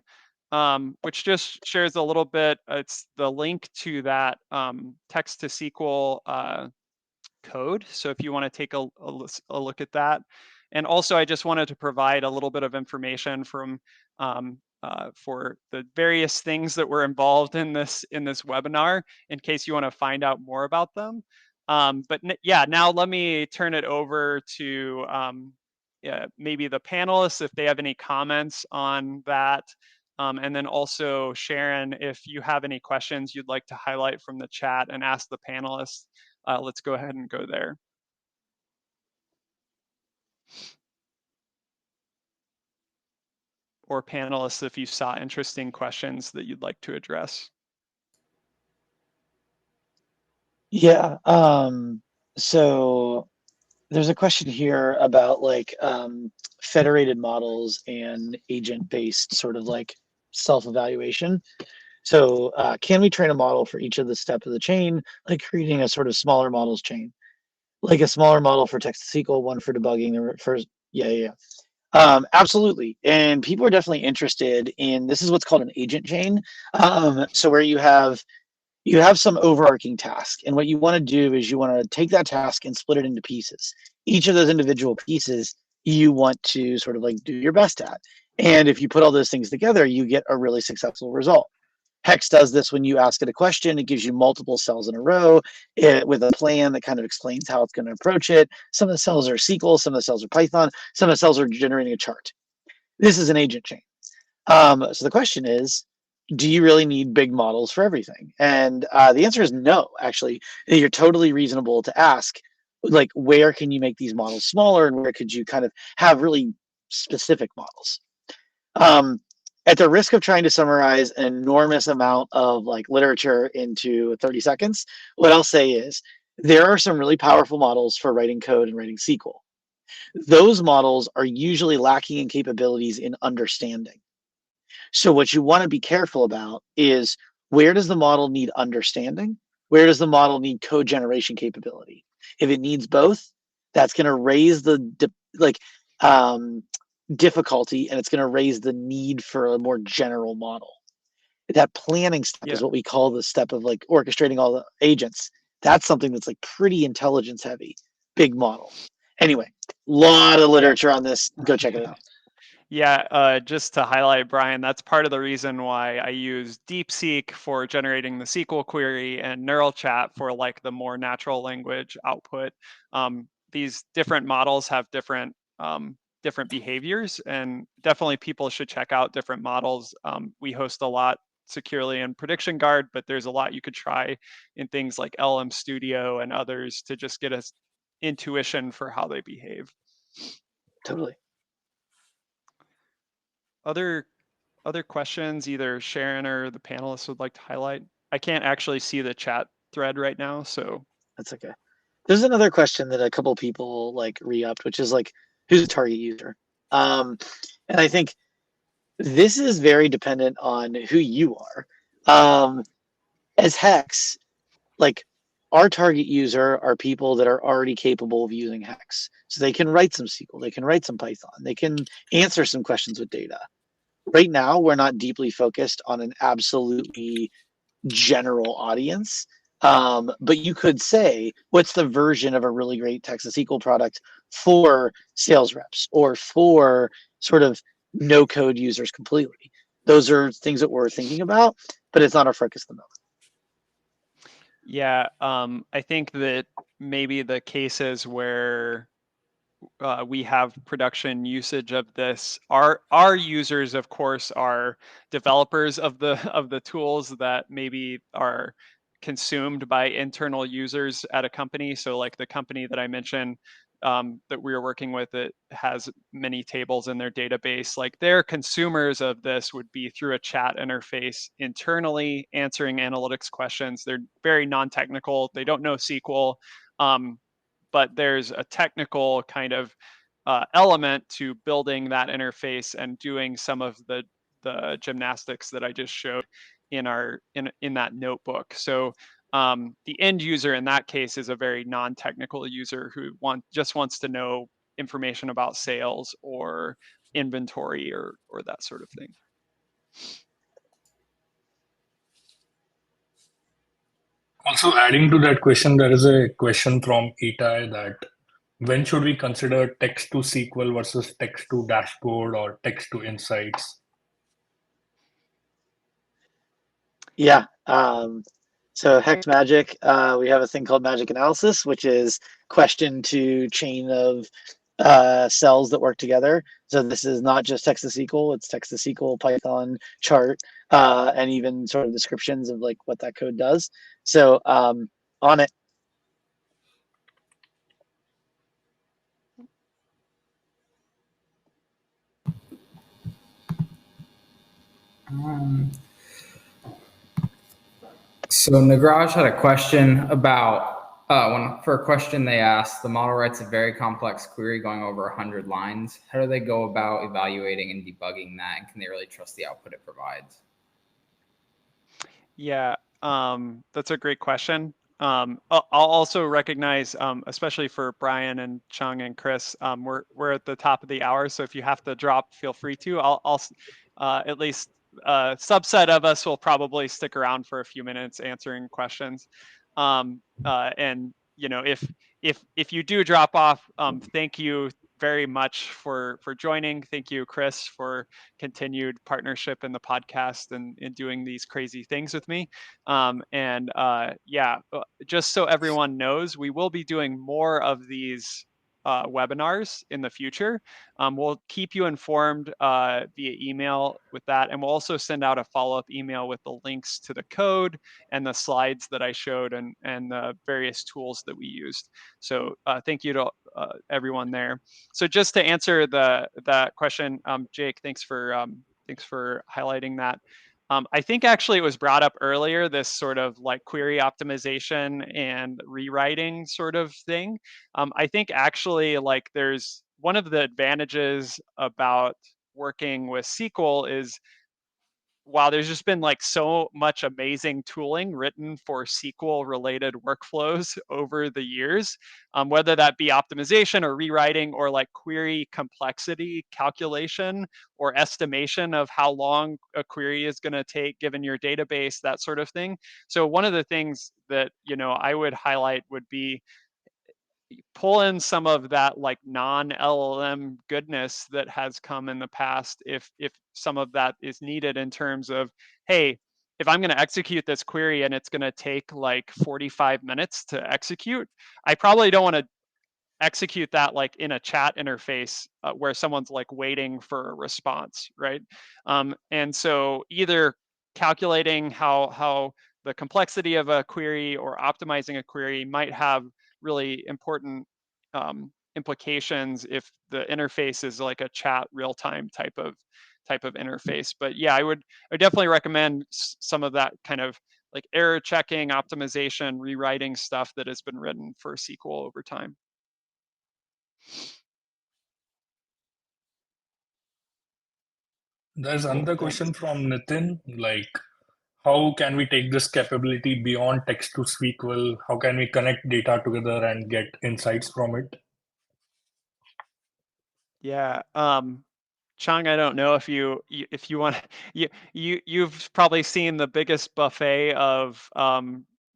which just shares a little bit. It's the link to that text to SQL code. So if you want to take a look at that. And also, I just wanted to provide a little bit of information from for the various things that were involved in this webinar, in case you want to find out more about them. But yeah, now let me turn it over to yeah, maybe the panelists if they have any comments on that. And then also, Sharon, if you have any questions you'd like to highlight from the chat and ask the panelists, let's go ahead and go there. Or panelists, if you saw interesting questions that you'd like to address. Yeah. So there's a question here about like federated models and agent-based sort of like self-evaluation. So can we train a model for each of the steps of the chain, like creating a sort of smaller models chain, like a smaller model for text-to-SQL, one for debugging, the first, yeah. Absolutely. And people are definitely interested in, this is what's called an agent chain. So where you have some overarching task, and what you want to do is you want to take that task and split it into pieces. Each of those individual pieces you want to sort of like do your best at. And if you put all those things together, you get a really successful result. Hex does this when you ask it a question. It gives you multiple cells in a row with a plan that kind of explains how it's going to approach it. Some of the cells are SQL, some of the cells are Python, some of the cells are generating a chart. This is an agent chain. So the question is, do you really need big models for everything? And the answer is no, actually. You're totally reasonable to ask, like, where can you make these models smaller, and where could you kind of have really specific models? At the risk of trying to summarize an enormous amount of like literature into 30 seconds, what I'll say is there are some really powerful models for writing code and writing SQL. Those models are usually lacking in capabilities in understanding. So what you want to be careful about is, where does the model need understanding? Where does the model need code generation capability? If it needs both, that's going to raise the difficulty, and it's going to raise the need for a more general model. That planning step is what we call the step of like orchestrating all the agents. That's something that's like pretty intelligence heavy, big model. Anyway, lot of literature on this. Go check it out. Yeah, just to highlight, Brian, that's part of the reason why I use DeepSeek for generating the SQL query and Neural Chat for like the more natural language output. These different models have different behaviors, and definitely people should check out different models. We host a lot securely in Prediction Guard, but there's a lot you could try in things like LM Studio and others to just get us intuition for how they behave. Totally. Other questions either Sharon or the panelists would like to highlight? I can't actually see the chat thread right now, so. That's okay. There's another question that a couple people like re-upped, which is like, who's the target user? And I think this is very dependent on who you are. As Hex, like, our target user are people that are already capable of using Hex. So they can write some SQL, they can write some Python, they can answer some questions with data. Right now, we're not deeply focused on an absolutely general audience. But you could say, what's the version of a really great Text-to-SQL product for sales reps or for sort of no-code users completely? Those are things that we're thinking about, but it's not our focus at the moment. Yeah, I think that maybe the cases where we have production usage of this, our users, of course, are developers of the tools that maybe are consumed by internal users at a company. So like the company that I mentioned that we are working with, it has many tables in their database. Like their consumers of this would be through a chat interface internally answering analytics questions. They're very non-technical. They don't know SQL. But there's a technical kind of element to building that interface and doing some of the gymnastics that I just showed in that notebook. So the end user in that case is a very non-technical user who just wants to know information about sales or inventory or that sort of thing. Also, adding to that question, there is a question from Itai that when should we consider text to SQL versus text to dashboard or text to insights? Yeah. So Hex Magic, we have a thing called magic analysis, which is question to chain of cells that work together. So this is not just text-to-SQL, it's text-to-SQL, Python, chart, and even sort of descriptions of like what that code does. So on it. So Nagraj had a question about for a question they asked, the model writes a very complex query going over 100 lines. How do they go about evaluating and debugging that, and can they really trust the output it provides? Yeah, that's a great question. I'll also recognize, especially for Brian and Chung and Chris, we're at the top of the hour, so if you have to drop, feel free to. I'll at least a subset of us will probably stick around for a few minutes answering questions. And you know, if you do drop off, thank you very much for joining. Thank you, Chris, for continued partnership in the podcast and in doing these crazy things with me. Yeah, just so everyone knows, we will be doing more of these webinars in the future. We'll keep you informed via email with that, and we'll also send out a follow-up email with the links to the code and the slides that I showed and the various tools that we used. So thank you to everyone there. So just to answer that question, Jake, thanks for highlighting that. I think actually it was brought up earlier, this sort of like query optimization and rewriting sort of thing. I think actually like there's one of the advantages about working with SQL is while there's just been like so much amazing tooling written for SQL related workflows over the years, whether that be optimization or rewriting or like query complexity calculation or estimation of how long a query is going to take given your database, that sort of thing. So one of the things that, you know, I would highlight would be pull in some of that like non-LLM goodness that has come in the past if some of that is needed in terms of, hey, if I'm going to execute this query and it's going to take like 45 minutes to execute, I probably don't want to execute that like in a chat interface where someone's like waiting for a response, right? And so either calculating how the complexity of a query or optimizing a query might have really important implications if the interface is like a chat real-time type of interface. But yeah, I would definitely recommend some of that kind of like error checking, optimization, rewriting stuff that has been written for SQL over time. There's Cool, another thanks. question from Nitin, like how can we take this capability beyond text to SQL? How can we connect data together and get insights from it? Yeah, Chung, I don't know if if you want you've probably seen the biggest buffet of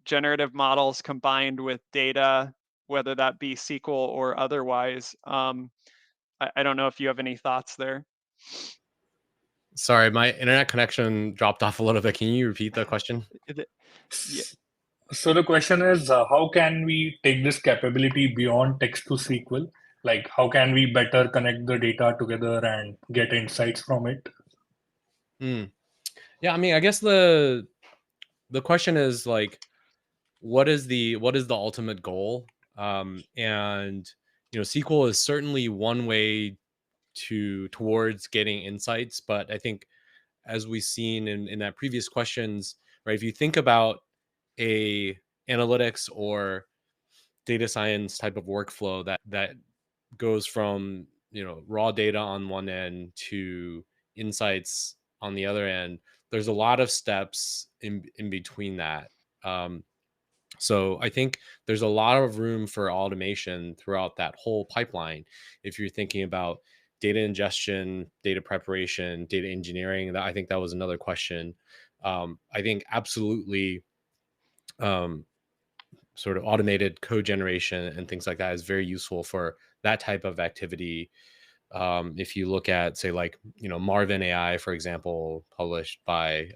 generative models combined with data, whether that be SQL or otherwise. I don't know if you have any thoughts there. Sorry, my internet connection dropped off a little bit. Can you repeat the question? Yeah, So the question is, how can we take this capability beyond text to SQL? Like, how can we better connect the data together and get insights from it? Yeah, I mean, I guess the question is like, what is the ultimate goal? And you know, SQL is certainly one way towards getting insights, but I think as we've seen in that previous questions, right? If you think about a analytics or data science type of workflow that goes from, you know, raw data on one end to insights on the other end, there's a lot of steps in between that. So I think there's a lot of room for automation throughout that whole pipeline. If you're thinking about data ingestion, data preparation, data engineering, that I think that was another question. I think absolutely, um, sort of automated code generation and things like that is very useful for that type of activity. If you look at, say, like, you know, Marvin AI, for example, published by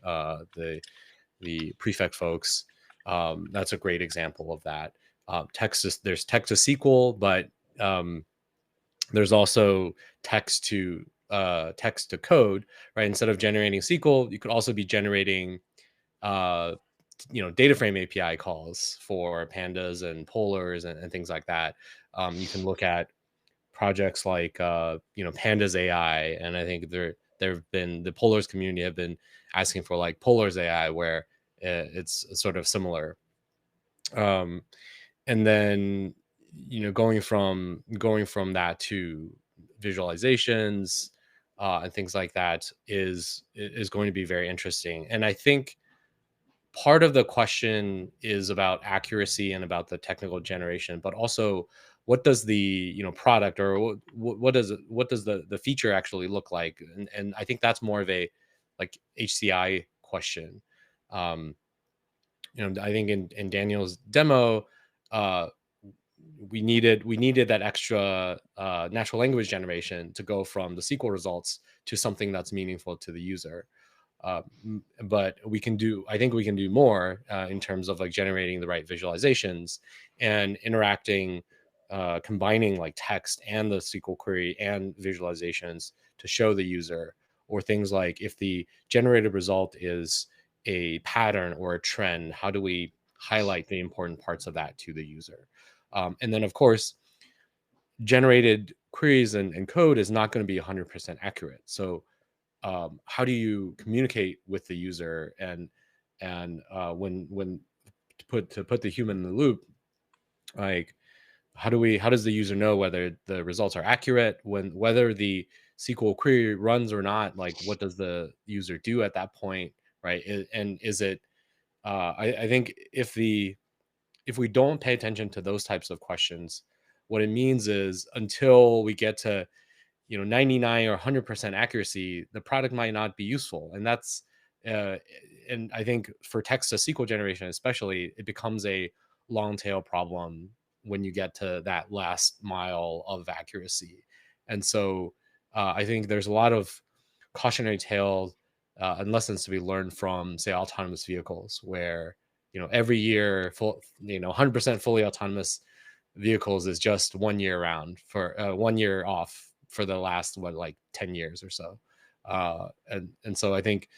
the Prefect folks, that's a great example of that. There's text to SQL, but There's also text to code, right? Instead of generating SQL, you could also be generating data frame API calls for pandas and polars and things like that. You can look at projects like pandas AI, and I think there've been, the polars community have been asking for like polars AI, where it's sort of similar. And then going from that to visualizations and things like that is going to be very interesting. And I think part of the question is about accuracy and about the technical generation, but also what does the product, or what does the feature actually look like? And I think that's more of a like HCI question. I think in Daniel's demo, we needed that extra natural language generation to go from the SQL results to something that's meaningful to the user. But I think we can do more in terms of like generating the right visualizations and interacting, combining like text and the SQL query and visualizations to show the user, or things like if the generated result is a pattern or a trend, how do we highlight the important parts of that to the user? And then of course, generated queries and code is not going to be 100% accurate. So how do you communicate with the user, and when to put the human in the loop, like how does the user know whether the results are accurate, whether the SQL query runs or not? Like what does the user do at that point, right? And is it I think if we don't pay attention to those types of questions, what it means is until we get to 99 or 100% accuracy, the product might not be useful. And that's uh, and I think for text to SQL generation especially, it becomes a long tail problem when you get to that last mile of accuracy. And so I think there's a lot of cautionary tales and lessons to be learned from, say, autonomous vehicles, where every year 100% fully autonomous vehicles is just 1 year around for 1 year off for the last 10 years or so. And so I think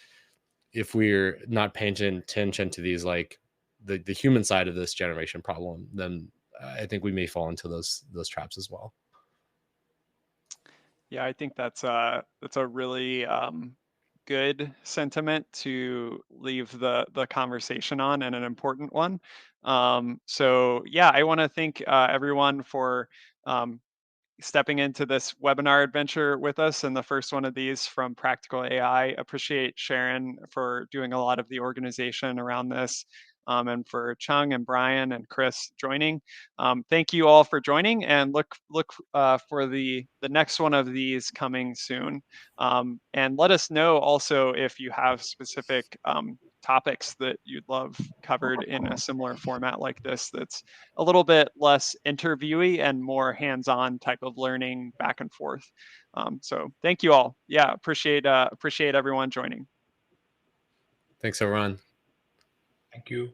if we're not paying attention to these, like the human side of this generation problem, then I think we may fall into those traps as well. Yeah, I think that's a really good sentiment to leave the conversation on, and an important one. So yeah, I want to thank everyone for stepping into this webinar adventure with us, and the first one of these from Practical AI. Appreciate Sharon for doing a lot of the organization around this, and for Chung and Brian and Chris joining. Thank you all for joining, and look for the next one of these coming soon. And let us know also if you have specific topics that you'd love covered in a similar format like this, that's a little bit less interviewee and more hands-on type of learning back and forth. So thank you all. Yeah, appreciate everyone joining. Thanks, everyone. Thank you.